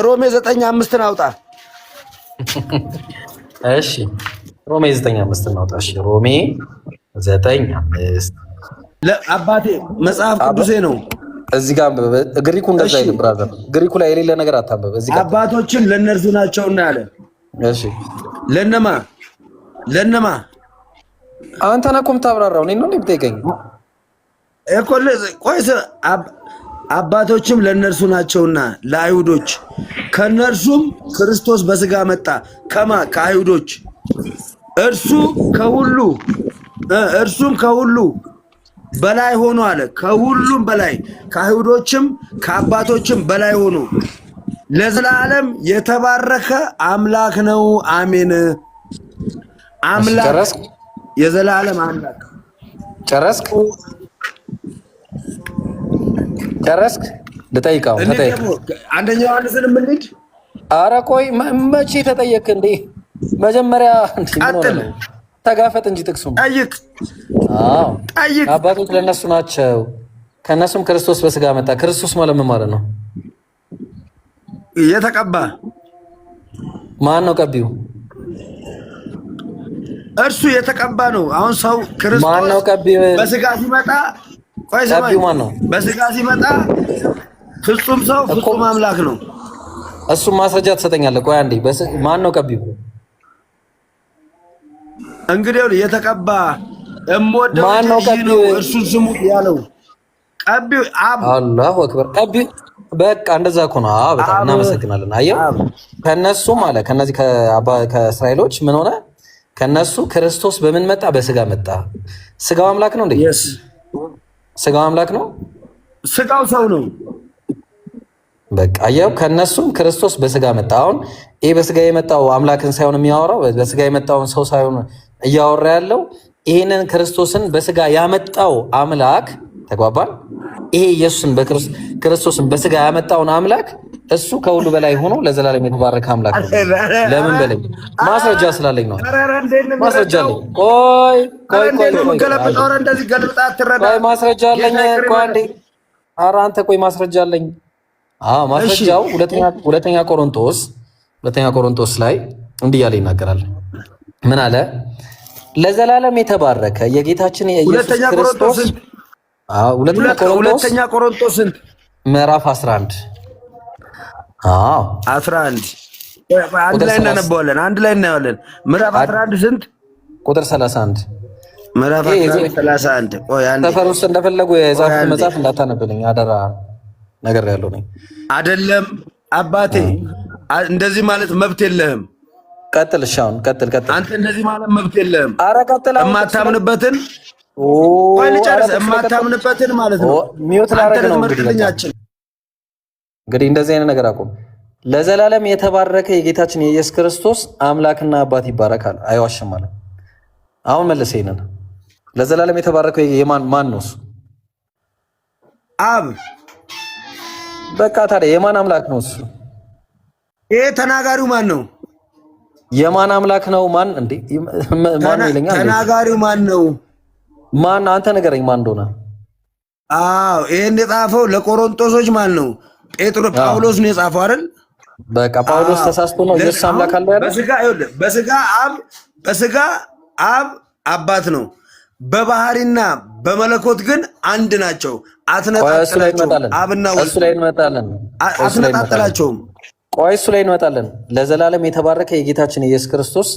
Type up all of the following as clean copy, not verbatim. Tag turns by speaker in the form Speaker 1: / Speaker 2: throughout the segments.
Speaker 1: ሮሜ 9:5 አውጣ።
Speaker 2: እሺ ሮሜ 9:5 እናውጣ። እሺ ሮሜ 9:5
Speaker 1: ለአባቴ መጽሐፍ ቅዱሴ ነው።
Speaker 2: እዚህ ጋር ግሪኩ እንደዛ አይልም ብራዘር። ግሪኩ ላይ የሌለ ነገር አታንበብ። እዚህ ጋር
Speaker 1: አባቶችን ለነርሱ ናቸውና አለ።
Speaker 2: እሺ
Speaker 1: ለነማ
Speaker 2: አንተ ነህ እኮ የምታብራራው እኔን ነው የምትጠይቀኝ
Speaker 1: እኮ። ቆይ አባቶችም ለነርሱ ናቸውና ለአይሁዶች፣ ከነርሱም ክርስቶስ በስጋ መጣ። ከአይሁዶች እርሱም ከሁሉ በላይ ሆኖ አለ። ከሁሉም በላይ ከአይሁዶችም ከአባቶችም በላይ ሆኖ ለዘላለም የተባረከ አምላክ ነው። አሜን። አምላክ የዘላለም አምላክ። ጨረስክ? ልጠይቀው ተጠይቅ። አንደኛ ዮሐንስን እንሂድ።
Speaker 2: ኧረ ቆይ መቼ ተጠየቅ እንዴ? መጀመሪያ ተጋፈጥ እንጂ ጥቅሱም ጠይቅ። አባቶች ለነሱ ናቸው፣ ከነሱም ክርስቶስ በስጋ መጣ። ክርስቶስ ማለት ምን ማለት ነው?
Speaker 1: የተቀባ። ማን
Speaker 2: ነው ቀቢው?
Speaker 1: እርሱ የተቀባ ነው። አሁን ሰው ክርስቶስ
Speaker 2: ማን ነው ቀቢው?
Speaker 1: በስጋ ሲመጣ ቀቢው ማን ነው? በስጋ ሲመጣ ፍጹም ሰው ፍጹም አምላክ ነው።
Speaker 2: እሱ ማስረጃ ትሰጠኛለህ? ቆይ አንዴ ማን ነው ቀቢው?
Speaker 1: እንግዲህ የተቀባ እምወደው ነው እርሱ ስሙ ያለው ቀቢው አብ።
Speaker 2: አላሁ አክበር። ቀቢው በቃ እንደዛ እኮ ነው። በጣም እናመሰግናለን። አየው ከነሱ ማለት ከነዚህ ከእስራኤሎች ምን ሆነ? ከነሱ ክርስቶስ በምን መጣ? በስጋ መጣ። ስጋው አምላክ ነው እንዴ? ስጋው አምላክ ነው።
Speaker 1: ስጋው ሰው ነው።
Speaker 2: በቃ አየው ከነሱም ክርስቶስ በስጋ መጣ። አሁን ይሄ በስጋ የመጣው አምላክን ሳይሆን የሚያወራው በስጋ የመጣውን ሰው ሳይሆን እያወራ ያለው ይሄንን ክርስቶስን በስጋ ያመጣው አምላክ ተግባባል። ይሄ ኢየሱስን ክርስቶስን በስጋ ያመጣውን አምላክ እሱ ከሁሉ በላይ ሆኖ ለዘላለም የተባረከ አምላክ ነው። ለምን በለኝ? ማስረጃ ስላለኝ ነው። ማስረጃ አለኝ። ቆይ ማስረጃ አለኝ። ቆይ አንዴ። ኧረ አንተ ቆይ ማስረጃ አለኝ። ማስረጃው ሁለተኛ ቆሮንቶስ ላይ እንዲህ ያለ ይናገራል። ምን አለ? ለዘላለም የተባረከ የጌታችን የኢየሱስ ክርስቶስ
Speaker 1: ሁለተኛ ቆሮንቶስ
Speaker 2: ምዕራፍ 11
Speaker 1: አንድ ላይ እናነበዋለን፣ አንድ ላይ እናየዋለን። ምዕራፍ 11 ስንት
Speaker 2: ቁጥር 31
Speaker 1: ምዕራፍ 31
Speaker 2: ሰፈር ውስጥ እንደፈለጉ የዛፍ መጽሐፍ እንዳታነብልኝ አደራ ነገር ያለው ነኝ
Speaker 1: አይደለም አባቴ። እንደዚህ ማለት መብት የለህም።
Speaker 2: ቀጥል። እሺ አሁን ቀጥል።
Speaker 1: አንተ እንደዚህ ማለት መብት የለህም።
Speaker 2: ኧረ ቀጥል።
Speaker 1: የማታምንበትን ቆይ ልጨርስ። የማታምንበትን ማለት ነው።
Speaker 2: ሚውት ላደርግ ነው እንግዲህ እንደዚህ አይነት ነገር አቁም። ለዘላለም የተባረከ የጌታችን የኢየሱስ ክርስቶስ አምላክና አባት ይባረካል። አይዋሽም ማለት አሁን መልስ። ይሄንን ለዘላለም የተባረከው ማን ነው? እሱ
Speaker 1: አብ።
Speaker 2: በቃ ታዲያ የማን አምላክ ነው እሱ?
Speaker 1: ይሄ ተናጋሪው ማን ነው?
Speaker 2: የማን አምላክ ነው? ማን እንዴ? ማን ነው ይለኛል።
Speaker 1: ተናጋሪው ማን ነው?
Speaker 2: ማን? አንተ ንገረኝ ማን እንደሆነ።
Speaker 1: ይሄን የጻፈው ለቆሮንቶሶች ማን ነው? ጳውሎስ ነው የጻፈው አይደል?
Speaker 2: በቃ ጳውሎስ ተሳስቶ ነው ኢየሱስ አምላክ አለ ያለው።
Speaker 1: በስጋ አብ አባት ነው፣ በባህሪና በመለኮት ግን አንድ ናቸው። አትነጣጥላቸውም።
Speaker 2: ቆይ እሱ ላይ እንመጣለን። ለዘላለም የተባረከ የጌታችን የኢየሱስ ክርስቶስ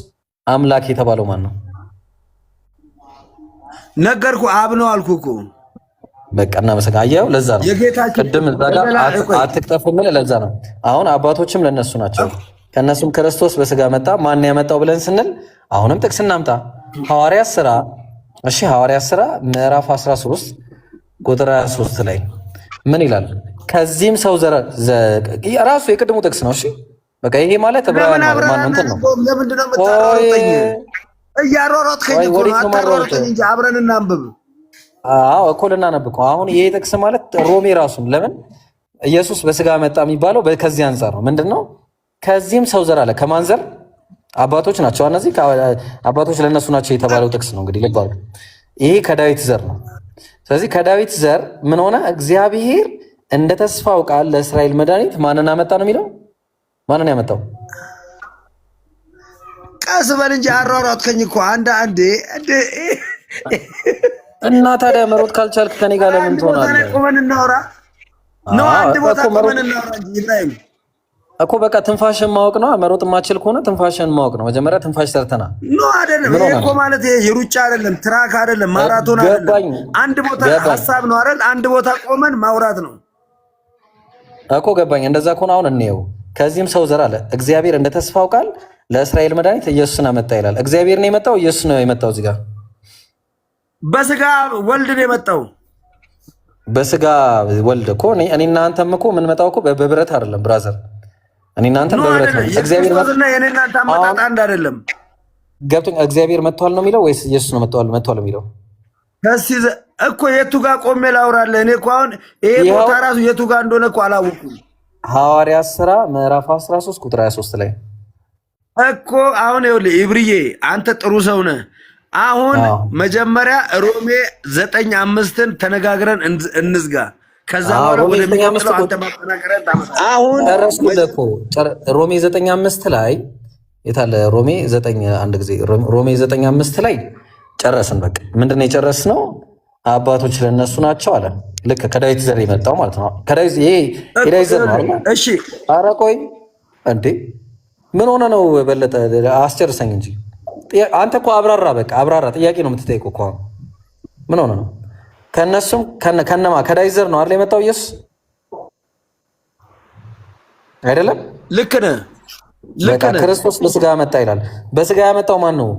Speaker 2: አምላክ የተባለው ማን ነው?
Speaker 1: ነገርኩ፣ አብ ነው አልኩ እኮ።
Speaker 2: በቃ እናመሰግናለን። አየኸው፣ ለዛ ነው ቅድም እዛ ጋር አትቅጠፉ ምን፣ ለዛ ነው። አሁን አባቶችም ለነሱ ናቸው፣ ከነሱም ክርስቶስ በስጋ መጣ። ማን ያመጣው ብለን ስንል አሁንም ጥቅስ እናምጣ። ሐዋርያት ሥራ ምዕራፍ 13 ቁጥር 23 ላይ ምን ይላል? ከዚህም ሰው ዘር ራሱ የቅድሙ ጥቅስ ነው። እሺ በቃ ይሄ ማለት ዕብራውያን ማለት ማን እንትን ነው።
Speaker 1: እያሮሮጥከኝ እኮ ነው። አታሮሮጥኝ እንጂ አብረን እናንብብ።
Speaker 2: እኮ ልናነብ እኮ አሁን ይሄ ጥቅስ ማለት ሮሜ ራሱን ለምን ኢየሱስ በስጋ መጣ የሚባለው ከዚህ አንፃር ነው። ምንድነው? ከዚህም ሰው ዘር አለ። ከማን ዘር? አባቶች ናቸው። እነዚህ አባቶች ለነሱ ናቸው የተባለው ጥቅስ ነው። እንግዲህ ልብ ይሄ ከዳዊት ዘር ነው። ስለዚህ ከዳዊት ዘር ምን ሆነ? እግዚአብሔር እንደ ተስፋው ቃል ለእስራኤል መድኃኒት ማንን አመጣ ነው የሚለው? ማንን ያመጣው?
Speaker 1: ቀስ በል እንጂ አሯሯጥከኝ እኮ አንዴ
Speaker 2: እና ታዲያ መሮጥ ካልቻልክ ከኔ ጋር ለምን ትሆናለህ?
Speaker 1: ቆመን እናውራ ነው። አንድ ቦታ ቆመን እናውራ እንጂ ኢብራሂም
Speaker 2: እኮ በቃ ትንፋሽን ማወቅ ነው። መሮጥ የማትችል ከሆነ ትንፋሽን ማወቅ ነው። መጀመሪያ ትንፋሽ ሰርተና
Speaker 1: ነው አይደለም። ይሄ እኮ ማለት ይሄ የሩጫ አይደለም፣ ትራክ አይደለም፣ ማራቶን አይደለም። አንድ ቦታ ሐሳብ ነው አይደል? አንድ ቦታ ቆመን ማውራት ነው
Speaker 2: እኮ ገባኝ። እንደዛ ከሆነ አሁን እንየው። ከዚህም ሰው ዘር አለ እግዚአብሔር እንደ ተስፋው ቃል ለእስራኤል መድኃኒት ኢየሱስን አመጣ ይላል። እግዚአብሔር ነው የመጣው? ኢየሱስ ነው የመጣው? እዚህ ጋር
Speaker 1: በስጋ ወልድ ነው የመጣው።
Speaker 2: በስጋ ወልድ እኮ እኔ እናንተም እኮ የምንመጣው እኮ በብረት አይደለም ብራዘር። እኔ እናንተም በብረት ነው። እግዚአብሔር
Speaker 1: መጥቷልና የኔ እናንተ አመጣጥ አንድ አይደለም።
Speaker 2: ገብቶኝ። እግዚአብሔር መጥቷል ነው የሚለው ወይስ ኢየሱስ ነው መጥቷል የሚለው?
Speaker 1: ከዚህ እኮ የቱ ጋር ቆሜ ላውራለህ? እኔ እኮ አሁን ይሄ ቦታ ራሱ የቱ ጋር እንደሆነ እኮ አላወኩም።
Speaker 2: ሐዋርያት ሥራ ምዕራፍ 13 ቁጥር 23 ላይ
Speaker 1: እኮ አሁን ይኸውልህ ኢብሪዬ አንተ ጥሩ ሰው ነህ። አሁን መጀመሪያ ሮሜ 9:5ን ተነጋግረን እንዝጋ። ከዛ በኋላ ወደ ሚቀጥለው አንተ ማጠናከረን ታመጣለህ። አሁን
Speaker 2: ጨረስኩልህ እኮ ሮሜ 9:5 ላይ የታለ? ሮሜ 9 አንድ ጊዜ ሮሜ 9:5 ላይ ጨረስን። በቃ ምንድነው የጨረስነው? አባቶች ለነሱ ናቸው አለ። ልክ ከዳዊት ዘር የመጣው ማለት ነው። ከዳዊት ይሄ የዳዊት ዘር ነው አይደል?
Speaker 1: እሺ
Speaker 2: ኧረ ቆይ እንዴ ምን ሆነ ነው? በለጠ አስጨርሰኝ እንጂ አንተ እኮ አብራራ። በቃ አብራራ። ጥያቄ ነው የምትጠይቀው እኮ። ምን ሆነ ነው? ከነሱም ከነማ ከዳዊት ዘር ነው አይደል የመጣው ኢየሱስ አይደለም?
Speaker 1: ልክ ነህ፣ ልክ ነህ።
Speaker 2: ክርስቶስ በስጋ መጣ ይላል። በስጋ ያመጣው ማን ነው?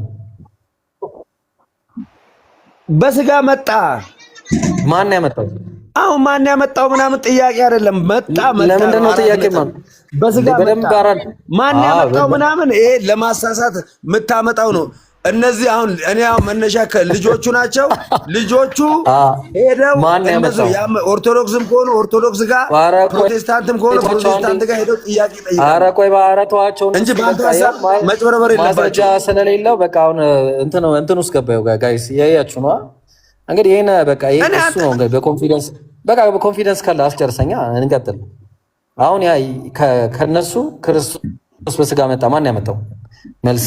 Speaker 1: በስጋ መጣ።
Speaker 2: ማን ያመጣው?
Speaker 1: አሁን ማን ያመጣው ምናምን ጥያቄ አይደለም። መጣ።
Speaker 2: ለምንድን ነው ጥያቄ?
Speaker 1: በስጋ መጣ። ማን ያመጣው ምናምን ይሄ ለማሳሳት የምታመጣው ነው። እነዚህ አሁን እኔ አሁን መነሻ ልጆቹ ናቸው። ልጆቹ ሄደው እነዚህ ኦርቶዶክስም ከሆኑ ኦርቶዶክስ ጋር፣ ፕሮቴስታንትም ከሆኑ ፕሮቴስታንት ጋር ሄደው ጥያቄ ጠይቀው።
Speaker 2: ኧረ ቆይ ባረቷቸው
Speaker 1: እንጂ በአንተ ሀሳብ መጭበርበር የለባቸው።
Speaker 2: ማስረጃ ስለሌለው በቃ አሁን እንትን ውስጥ ገባዩ ጋይስ እያያችሁ ነው እንግዲህ። ይሄን በቃ ይሄ እሱ ነው እንግዲህ በኮንፊደንስ በቃ በኮንፊደንስ ካለ አስጨርሰኛ እንቀጥል። አሁን ያ ከነሱ ክርስቶስ በስጋ መጣ። ማን ያመጣው? መልስ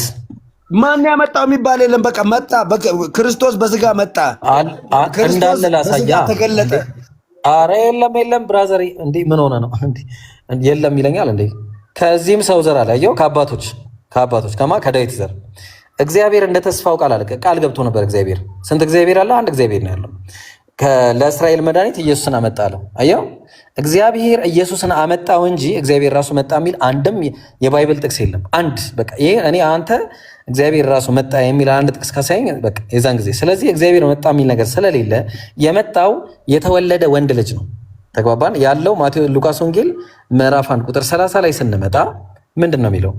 Speaker 1: ማን ያመጣው የሚባል የለም። በቃ መጣ። ክርስቶስ በስጋ መጣ
Speaker 2: እንዳለ ላሳያ
Speaker 1: ተገለጠ።
Speaker 2: አረ የለም ብራዘር፣ እንዴ ምን ሆነ ነው እንዴ? የለም ይለኛል እንዴ? ከዚህም ሰው ዘር አለ። አየው ከአባቶች ከዳዊት ዘር እግዚአብሔር እንደ ተስፋው ቃል አለ። ቃል ገብቶ ነበር እግዚአብሔር። ስንት እግዚአብሔር አለ? አንድ እግዚአብሔር ነው ያለው። ለእስራኤል መድኃኒት ኢየሱስን አመጣ አለው። አየው እግዚአብሔር ኢየሱስን አመጣው እንጂ እግዚአብሔር ራሱ መጣ የሚል አንድም የባይብል ጥቅስ የለም። አንድ በቃ ይሄ እኔ አንተ እግዚአብሔር ራሱ መጣ የሚል አንድ ጥቅስ ካሳየኝ በቃ የዛን ጊዜ። ስለዚህ እግዚአብሔር መጣ የሚል ነገር ስለሌለ የመጣው የተወለደ ወንድ ልጅ ነው። ተግባባን? ያለው ማቴዎስ ሉቃስ ወንጌል ምዕራፍ 1 ቁጥር 30 ላይ ስንመጣ ምንድን ነው የሚለው?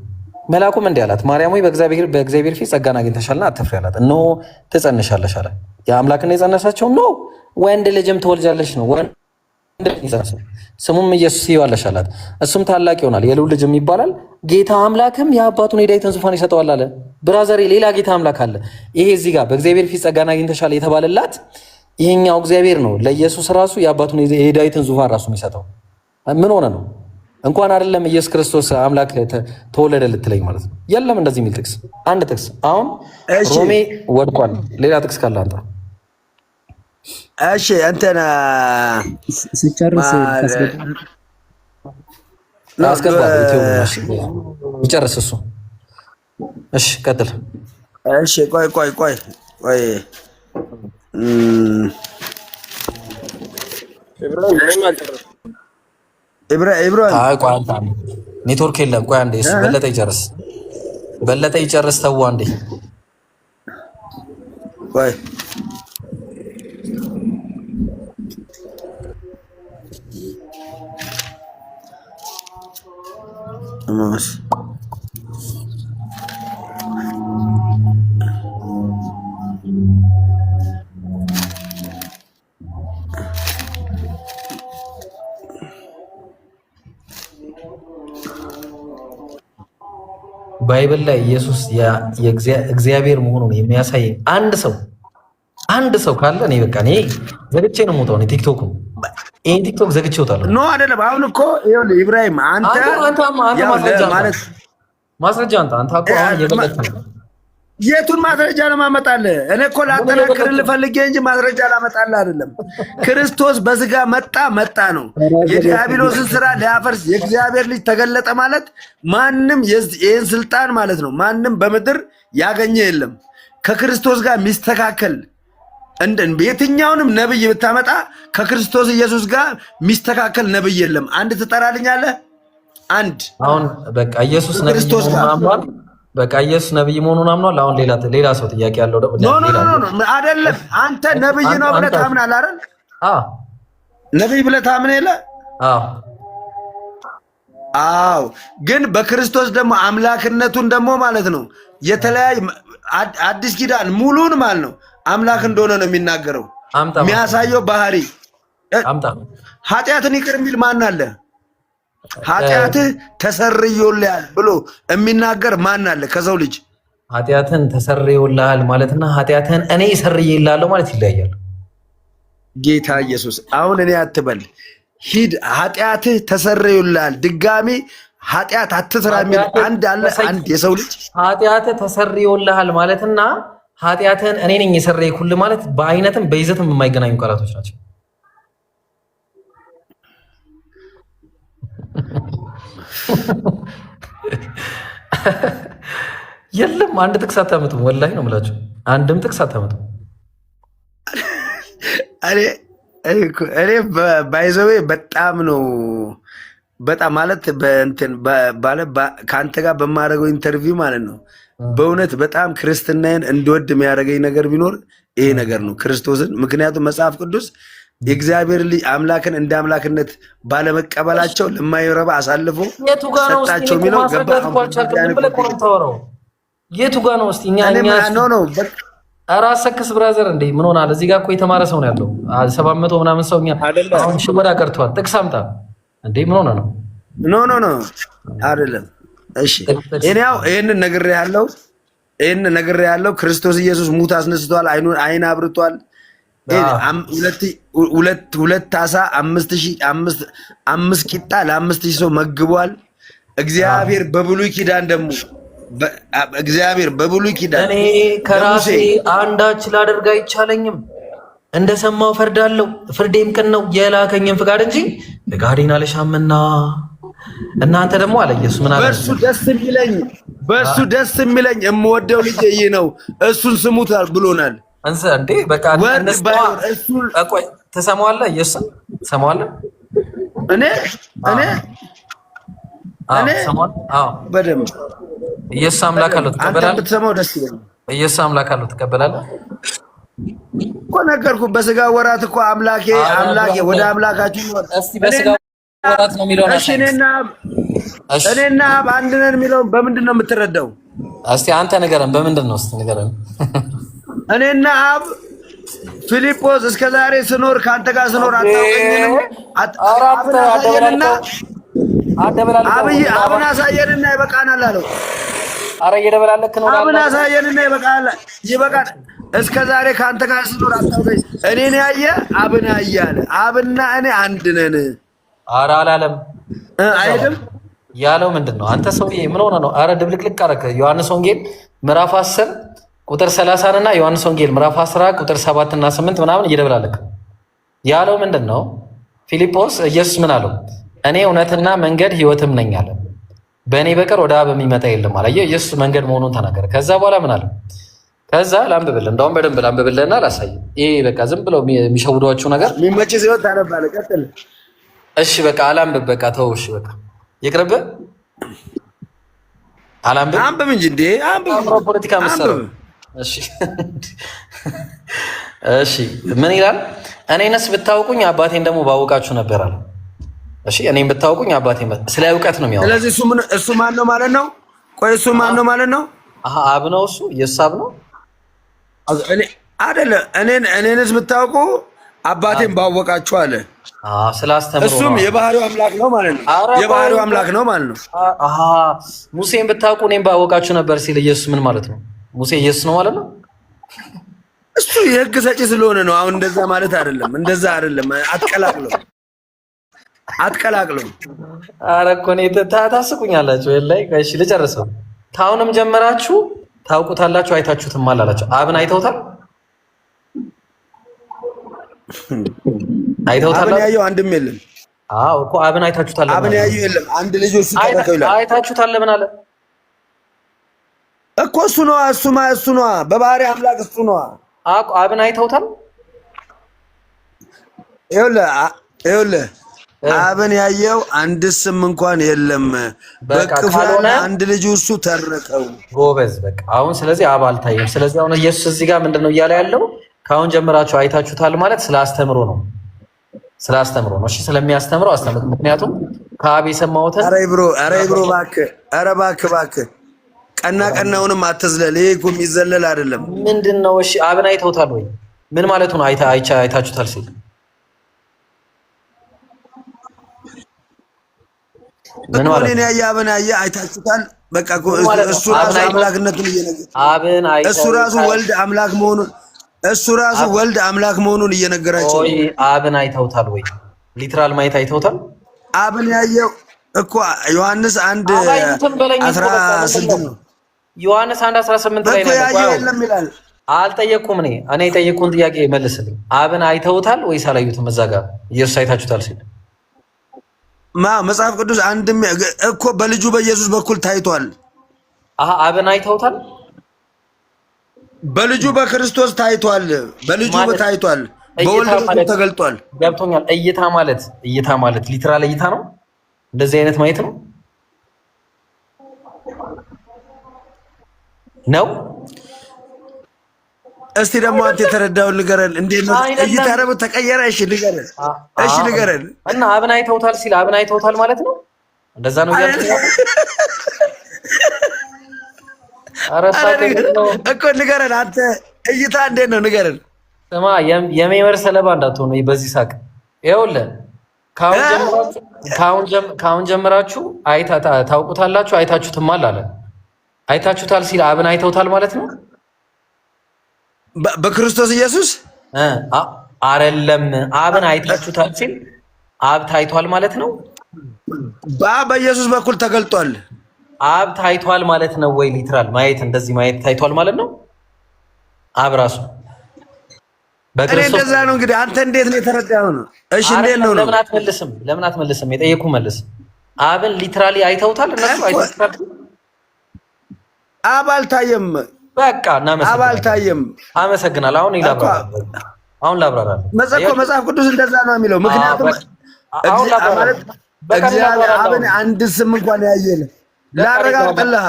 Speaker 2: መልአኩም እንዲህ አላት፣ ማርያም ሆይ በእግዚአብሔር ፊት ጸጋን አግኝተሻልና አትፍሪ አላት። እነሆ ትጸንሻለሽ አለ። የአምላክን የጸነሳቸው ነው ወንድ ልጅም ትወልጃለሽ ነው። ስሙም ኢየሱስ ይባላል አላት። እሱም ታላቅ ይሆናል፣ የልዑል ልጅም ይባላል። ጌታ አምላክም የአባቱን የዳዊትን ዙፋን ይሰጠዋል አለ። ብራዘሬ ሌላ ጌታ አምላክ አለ። ይሄ እዚህ ጋር በእግዚአብሔር ፊት ጸጋን አግኝተሻል የተባለላት ይሄኛው እግዚአብሔር ነው። ለኢየሱስ ራሱ የአባቱን የዳዊትን ዙፋን ራሱ የሚሰጠው ምን ሆነ ነው? እንኳን አይደለም ኢየሱስ ክርስቶስ አምላክ ተወለደ ልትለኝ ማለት ነው። የለም እንደዚህ የሚል ጥቅስ። አንድ ጥቅስ አሁን ሮሜ ወድቋል። ሌላ ጥቅስ ካለ አንተ
Speaker 1: እሺ እንትን
Speaker 3: ሲጨርስ
Speaker 2: ይጨርስ እሱ። እሺ ቀጥል።
Speaker 1: እሺ ቆይ
Speaker 2: ኢብራሂም ኔትወርክ የለም። ቆይ አንዴ እሱ በለጠ ይጨርስ። ተው አንዴ
Speaker 1: ቆይ
Speaker 2: ባይብል ላይ ኢየሱስ እግዚአብሔር መሆኑን የሚያሳይ አንድ ሰው ካለ እኔ በቃ እኔ ዘግቼ ነው የምወጣው። እኔ ቲክቶክ ይሄን ቲክቶክ ዘግቼ እወጣለሁ።
Speaker 1: ኖ አይደለም። አሁን እኮ ይኸውልህ ኢብራሂም አንተ
Speaker 2: ማስረጃ አንተ እኮ አሁን እየገለጽክ ነው።
Speaker 1: የቱን ማስረጃ ነው ማመጣልህ? እኔ እኮ ላጠናክርልህ ፈልጌ እንጂ ማስረጃ ላመጣልህ አይደለም። ክርስቶስ በስጋ መጣ ነው። የዲያብሎስን ስራ ሊያፈርስ የእግዚአብሔር ልጅ ተገለጠ ማለት ማንም ይህን ስልጣን ማለት ነው ማንም በምድር ያገኘ የለም። ከክርስቶስ ጋር የሚስተካከል የትኛውንም ነብይ ብታመጣ ከክርስቶስ ኢየሱስ ጋር የሚስተካከል ነብይ የለም። አንድ ትጠራልኛለህ? አንድ
Speaker 2: አሁን በቃ ኢየሱስ ነብይ መሆኑን በቃ ኢየሱስ ነብይ መሆኑን አምኗል። አሁን ሌላ ሰው ጥያቄ ያለው
Speaker 1: ኖ አይደለም። አንተ ነብይ ነው ብለህ ታምናለህ አይደል? ነብይ ብለህ ታምን የለ? አዎ። ግን በክርስቶስ ደግሞ አምላክነቱን ደግሞ ማለት ነው የተለያየ አዲስ ኪዳን ሙሉን ማለት ነው አምላክ እንደሆነ ነው የሚናገረው። የሚያሳየው ባህሪ ኃጢአትን ይቅር የሚል ማን አለ? ኃጢአትህ ተሰርዮልሃል ብሎ የሚናገር ማን አለ? ከሰው ልጅ
Speaker 2: ኃጢአትን ተሰርዮልሃል ማለትና ኃጢአትህን እኔ ሰርዬልሃለሁ ማለት ይለያያል።
Speaker 1: ጌታ ኢየሱስ አሁን እኔ አትበል፣ ሂድ ኃጢአትህ ተሰርዮልሃል፣ ድጋሚ ኃጢአት አትስራ የሚል አንድ አለ? አንድ የሰው ልጅ
Speaker 2: ኃጢአትህ ተሰርዮልሃል ማለትና ኃጢአትህን እኔ ነኝ የሰረይኩልህ ማለት በአይነትም በይዘትም የማይገናኙ ቃላቶች ናቸው። የለም አንድ ጥቅስ አታመጡም። ወላሂ ነው የምላችሁ፣ አንድም ጥቅስ አታመጡም።
Speaker 1: እኔ ባይዘዌ በጣም ነው በጣም ማለት በእንትን ከአንተ ጋር በማደርገው ኢንተርቪው ማለት ነው በእውነት በጣም ክርስትናዬን እንድወድ የሚያደርገኝ ነገር ቢኖር ይሄ ነገር ነው፣ ክርስቶስን። ምክንያቱም መጽሐፍ ቅዱስ የእግዚአብሔር ልጅ አምላክን እንደ አምላክነት ባለመቀበላቸው ለማይረባ አሳልፎ ሰጣቸው የሚለው
Speaker 2: የቱ ጋ ነው? እስኪ ኧረ አሰክስ ብራዘር፣ እንዴ ምን ሆናል? እዚህ ጋር እኮ የተማረ ሰው ነው ያለው 700 ምናምን ሰው። አሁን ሽወዳ ቀርቷል። ጥቅስ አምጣ እንዴ! ምን ሆነ ነው?
Speaker 1: ኖ አይደለም። እሺ ይህንን ነግሬሃለሁ። ክርስቶስ ኢየሱስ ሙት አስነስቷል። አይን አብርቷል። ሁለት ዓሣ 5 ቂጣ ለ5,000 ሰው መግቧል። እግዚአብሔር በብሉይ ኪዳን ደግሞ
Speaker 2: እኔ ከራሴ አንዳች ላደርግ አይቻለኝም፣ እንደሰማው ፈርዳለሁ፣ ፍርዴም ቅን ነው፣ የላከኝን ፍቃድ እንጂ ፍቃዴን አልሻምና። እናንተ ደግሞ አለ ኢየሱስ ምን አለ? በእሱ ደስ የሚለኝ የምወደው ልጄ ይህ ነው፣ እሱን ስሙት ብሎናል። እንዴ በቃ ትሰማዋለህ? ኢየሱስ ትሰማዋለህ?
Speaker 1: እኔ በደምብ
Speaker 2: ኢየሱስ አምላክ አለው ትቀበላለህ?
Speaker 1: ብትሰማው ደስ ይለኛል።
Speaker 2: ኢየሱስ አምላክ አለው ትቀበላለህ
Speaker 1: እኮ ነገርኩህ። በስጋ ወራት እኮ አምላኬ ወደ አምላካችን
Speaker 2: በስጋ ወራት ነው የሚለው።
Speaker 1: እኔና አብ አንድ ነን የሚለውን በምንድን ነው የምትረዳው?
Speaker 2: እስቲ አንተ ንገረን፣ በምንድን ነው? እስቲ ንገረን።
Speaker 1: እኔና አብ ፊልጶስ እስከ ዛሬ ስኖር ከአንተ ጋር ስኖር አታውቀኝም? አብን አሳየንና ይበቃናል አለው።
Speaker 2: አረ እየደበላለክ ነው።
Speaker 1: አብን አሳየንና ይበቃል። እስከ ዛሬ ከአንተ ጋር ስኖር አታውቀኝ፣ እኔን ያየ አብን ያየ አለ። አብና እኔ አንድ ነን።
Speaker 2: አረ አላለም
Speaker 1: አይደለም
Speaker 2: ያለው። ምንድን ነው አንተ ሰውዬ? ምን ሆነ ነው? አረ ድብልቅልቅ አደረክ። ዮሐንስ ወንጌል ምዕራፍ 10 ቁጥር 30 እና ዮሐንስ ወንጌል ምዕራፍ 10 ቁጥር 7 እና 8 ምናምን እየደበላለክ ያለው ምንድን ነው? ፊልጶስ ኢየሱስ ምን አለው? እኔ እውነትና መንገድ ሕይወትም ነኝ አለ። በእኔ በቀር ወደ አብ የሚመጣ የለም አለ። ኢየሱስ መንገድ መሆኑን ተናገረ። ከዛ በኋላ ምን አለ? ከዛ ላንብብልህ፣ እንደውም በደንብ ላንብብልህና ላሳይህ። ይሄ በቃ ዝም ብለው የሚሸውዷችሁ ነገር
Speaker 1: የሚመች ሲሆን ታነባለህ። ቀጥል።
Speaker 2: እሺ በቃ አላንብብ፣ በቃ ተው። እሺ በቃ ይቅርብህ። አላንብብ፣
Speaker 1: አንብብ እንጂ እንዴ! አንብብ።
Speaker 2: ፖለቲካ መሰረት። እሺ ምን ይላል? እኔንስ ብታውቁኝ አባቴን ደግሞ ባወቃችሁ ነበር አለ። እሺ እኔም ብታውቁኝ አባቴን። ስለ እውቀት ነው የሚያወራው።
Speaker 1: ስለዚህ እሱ ማን ነው ማለት ነው? ቆይ እሱ ማን ነው ማለት ነው?
Speaker 2: አብ ነው እሱ። ኢየሱስ አብ ነው
Speaker 1: አይደለ? እኔንስ ብታውቁ አባቴን ባወቃችሁ አለ።
Speaker 2: ስላስተምሮ
Speaker 1: እሱም የባህሪው አምላክ ነው ማለት ነው። የባህሪው አምላክ ነው ማለት ነው።
Speaker 2: ሙሴን ብታውቁ እኔም ባወቃችሁ ነበር ሲል ኢየሱስ ምን ማለት ነው? ሙሴ ኢየሱስ ነው ማለት ነው።
Speaker 1: እሱ የህግ ሰጪ ስለሆነ ነው። አሁን እንደዛ ማለት አይደለም። እንደዛ አይደለም። አትቀላቅለው። አትቀላቅሉ።
Speaker 2: ኧረ እኮ እኔ ታስቁኛላችሁ። ላይ እሺ ልጨርሰው። ታውንም ጀመራችሁ ታውቁታላችሁ አይታችሁትም አላላችሁ። አብን አይተውታል አይተውታል።
Speaker 1: አብን ያየው አንድም የለም።
Speaker 2: አዎ እኮ አብን አይታችሁታል።
Speaker 1: አብን ያየው የለም። አንድ ልጅ እሱ ተረከው ይላል።
Speaker 2: አይታችሁታል ለምን አለ
Speaker 1: እኮ እሱ ነው እሱ ነው በባህሪ አምላክ እሱ ነው።
Speaker 2: አብን አይተውታል።
Speaker 1: ይኸውልህ አብን ያየው አንድስም እንኳን የለም። በቅፉ ያለ አንድ ልጅ እሱ ተረከው።
Speaker 2: ጎበዝ በቃ አሁን ስለዚህ አብ አልታየም። ስለዚህ አሁን ኢየሱስ እዚህ ጋር ምንድነው እያለ ያለው? ካሁን ጀምራችሁ አይታችሁታል ማለት ስላስተምሮ ነው። ስላስተምሮ ነው። እሺ ስለሚያስተምረው አስተምሮ። ምክንያቱም ከአብ የሰማሁትን
Speaker 1: ኧረ ብሮ እባክህ ኧረ እባክህ ቀናውንም አትዝለል። ይሄ እኮ የሚዘለል አይደለም።
Speaker 2: ምንድነው? እሺ አብን አይተውታል ወይ? ምን ማለቱ ነው? አይታችሁታል ሲል
Speaker 1: ምን ማለት ነው? አብን ያየ አይታችሁታል። በቃ እሱ ራሱ አምላክነቱን እየነገረ እሱ ራሱ ወልድ አምላክ መሆኑን እየነገራቸው።
Speaker 2: አብን አይተውታል ወይ? ሊትራል ማየት አይተውታል።
Speaker 1: አብን ያየው እኮ ዮሐንስ 1:18 ነው።
Speaker 2: ዮሐንስ 1:18 ላይ ነው
Speaker 1: የለም ይላል።
Speaker 2: አልጠየቅኩም። እኔ የጠየቅኩን ጥያቄ መልስልኝ። አብን አይተውታል ወይስ አላዩትም? እዛ ጋር ኢየሱስ አይታችሁታል ሲል
Speaker 1: መጽሐፍ ቅዱስ አንድም እኮ በልጁ በኢየሱስ በኩል ታይቷል።
Speaker 2: አብን አይተውታል።
Speaker 1: በልጁ በክርስቶስ ታይቷል። በልጁ ታይቷል። በወልድ በኩል ተገልጧል።
Speaker 2: ገብቶኛል። እይታ ማለት ሊትራል እይታ ነው። እንደዚህ አይነት ማየት ነው ነው። እስቲ ደግሞ አንተ የተረዳውን ንገረን። እንዴት ነው እይታ ረብ ተቀየረ? እሺ ንገረን። እና አብን አይተውታል ሲል አብን አይተውታል ማለት ነው። እንደዛ ነው ያልኩት
Speaker 1: እኮ ንገረን። አንተ እይታ እንዴት ነው ንገረን።
Speaker 2: ስማ የሜመር ሰለባ እንዳትሆኑ በዚህ ሳቅ። ይኸውልህ ካሁን ጀምራችሁ ታውቁታላችሁ አይታችሁትማል አለ። አይታችሁታል ሲል አብን አይተውታል ማለት ነው።
Speaker 1: በክርስቶስ ኢየሱስ
Speaker 2: አይደለም። አብን አይታችሁታል ሲል አብ ታይቷል ማለት ነው።
Speaker 1: በኢየሱስ በኩል ተገልጧል።
Speaker 2: አብ ታይቷል ማለት ነው ወይ? ሊትራል ማየት እንደዚህ ማየት ታይቷል ማለት ነው። አብ ራሱ
Speaker 1: በክርስቶስ እንደዛ ነው። እንግዲህ አንተ እንዴት ነው የተረዳኸው ነው? እሺ እንዴት ነው?
Speaker 2: ለምን አትመልስም? የጠየኩህ መልስ። አብን ሊትራሊ አይተውታል እነሱ አይተውታል።
Speaker 1: አብ አልታየም።
Speaker 2: በቃ
Speaker 1: አብ አልታየም።
Speaker 2: አመሰግናለሁ። አሁን ላብራራለሁ።
Speaker 1: መጽሐፍ ቅዱስ እንደዛ ነው የሚለው። ምክንያቱም እግዚአብሔር አብን አንድስም እንኳን ያየለ ላረጋግጥልህ።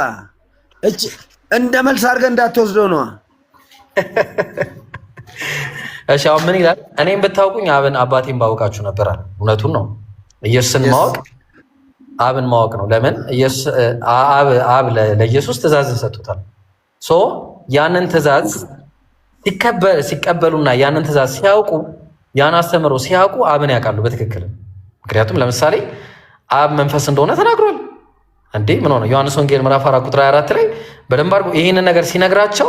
Speaker 1: እንደ መልስ አድርገህ እንዳትወስደው ነው።
Speaker 2: እሺ አሁን ምን ይላል? እኔም ብታውቁኝ አብን አባቴን ባውቃችሁ ነበር አለ። እውነቱን ነው። ኢየሱስን ማወቅ አብን ማወቅ ነው። ለምን አብ ለኢየሱስ ትእዛዝን ሰጥቶታል። ያንን ትእዛዝ ሲቀበሉና ያንን ትእዛዝ ሲያውቁ ያን አስተምሮ ሲያውቁ አብን ያውቃሉ በትክክል። ምክንያቱም ለምሳሌ አብ መንፈስ እንደሆነ ተናግሯል። እንዴ ምን ሆነ? ዮሐንስ ወንጌል ምዕራፍ 4:24 ላይ በደንብ አድርጎ ይህንን ነገር ሲነግራቸው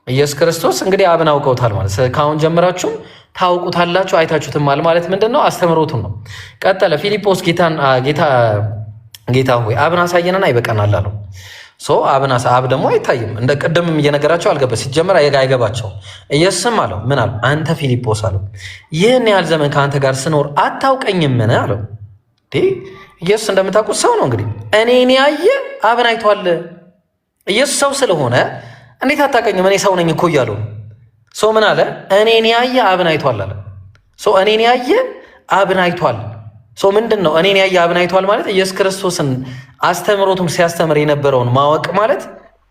Speaker 2: ኢየሱስ ክርስቶስ እንግዲህ አብን አውቀውታል ማለት ካሁን ጀምራችሁም ታውቁታላችሁ አይታችሁትማል ማለት ምንድን ነው? አስተምሮቱን ነው። ቀጠለ። ፊልጶስ ጌታ ሆይ አብን አሳየንና ይበቃናል አለው። አብ ደግሞ አይታይም። እንደ ቅድምም እየነገራቸው አልገባ ሲጀመር አይገባቸው። ኢየሱስም አለው ምን አለው? አንተ ፊልጶስ አለው ይህን ያህል ዘመን ከአንተ ጋር ስኖር አታውቀኝምን አለው። ኢየሱስ እንደምታውቁት ሰው ነው። እንግዲህ እኔን ያየ አብን አይቷል። ኢየሱስ ሰው ስለሆነ እንዴት አታውቀኝም? እኔ ሰው ነኝ እኮ እያለው ምን አለ? እኔን ያየ አብን አይቷል አለ። እኔን ያየ አብን አይቷል። ምንድን ነው እኔን ያየ አብን አይቷል ማለት? ኢየሱስ ክርስቶስን አስተምሮቱም ሲያስተምር የነበረውን ማወቅ ማለት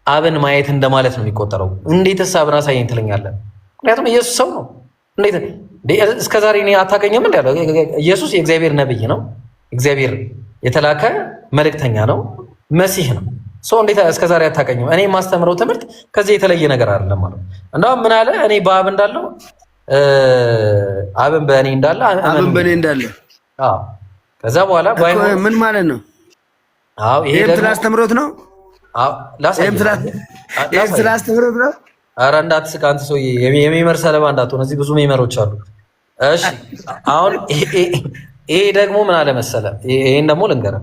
Speaker 2: አብን ማየት እንደማለት ነው የሚቆጠረው። እንዴትስ አብን አሳየኝ ትለኛለህ? ምክንያቱም ኢየሱስ ሰው ነው። እንዴት እስከዛሬ እኔ አታውቀኝም? እንዳለው ኢየሱስ የእግዚአብሔር ነብይ ነው። እግዚአብሔር የተላከ መልእክተኛ ነው። መሲህ ነው። እንዴት እስከዛሬ አታውቀኝም? እኔ የማስተምረው ትምህርት ከዚህ የተለየ ነገር አይደለም ማለት ነው። እንደውም ምን አለ? እኔ በአብ እንዳለው አብን በእኔ እንዳለ ከዛ በኋላ
Speaker 1: ምን ማለት ነው? ይሄም ስላስተምሮት ነው። ይሄም ስላስተምሮት ነው።
Speaker 2: ኧረ እንዳትስቅ አንተ ሰውዬ፣ የሚመር ሰለባ እንዳትሆን። እዚህ ብዙ ሚመሮች አሉ። እሺ አሁን ይሄ ደግሞ ምን አለ መሰለ፣ ይሄን ደግሞ ልንገርህ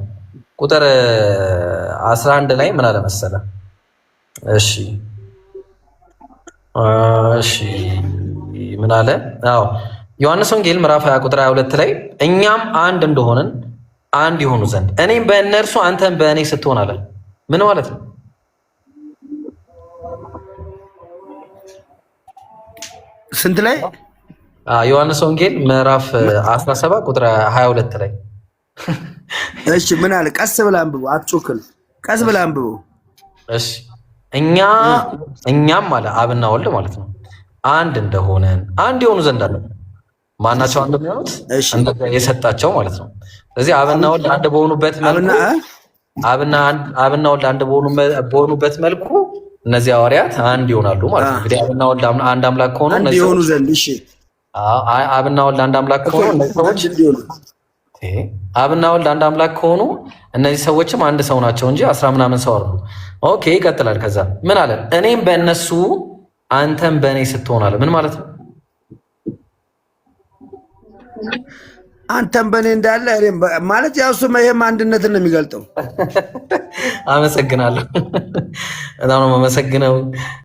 Speaker 2: ቁጥር 11 ላይ ምን አለ መሰለ። እሺ ምን አለ? አዎ ዮሐንስ ወንጌል ምዕራፍ 20 ቁጥር 22 ላይ እኛም አንድ እንደሆንን አንድ ይሆኑ ዘንድ እኔም በእነርሱ አንተም በእኔ ስትሆን አለ። ምን ማለት ነው?
Speaker 1: ስንት ላይ?
Speaker 2: ዮሐንስ ወንጌል ምዕራፍ 17 ቁጥር 22 ላይ።
Speaker 1: እሺ ምን አለ? ቀስ ብለህ አንብበው፣ አትጮክል። ቀስ ብለህ አንብበው።
Speaker 2: እሺ እኛም አለ አብና ወልድ ማለት ነው አንድ እንደሆነን አንድ የሆኑ ዘንድ አለ። ማናቸው አንድ የሚሆኑት? የሰጣቸው ማለት ነው። ስለዚህ አብና ወልድ አንድ በሆኑበት መልኩ አብና ወልድ አንድ በሆኑበት መልኩ እነዚህ ሐዋርያት አንድ ይሆናሉ ማለት ነው። እንግዲህ አብና ወልድ አንድ አምላክ ከሆኑ
Speaker 1: አንድ ይሆኑ ዘንድ እሺ፣
Speaker 2: አብና ወልድ አንድ አምላክ ከሆኑ አብና ወልድ አንድ አምላክ ከሆኑ እነዚህ ሰዎችም አንድ ሰው ናቸው እንጂ 10 ምናምን ሰው አይደሉም። ኦኬ ይቀጥላል። ከዛ ምን አለ? እኔም በእነሱ አንተም በእኔ ስትሆን አለ። ምን ማለት ነው?
Speaker 1: አንተም በእኔ እንዳለ ማለት ያው እሱም ይሄም አንድነትን ነው የሚገልጠው።
Speaker 2: አመሰግናለሁ። በጣም ነው የማመሰግነው።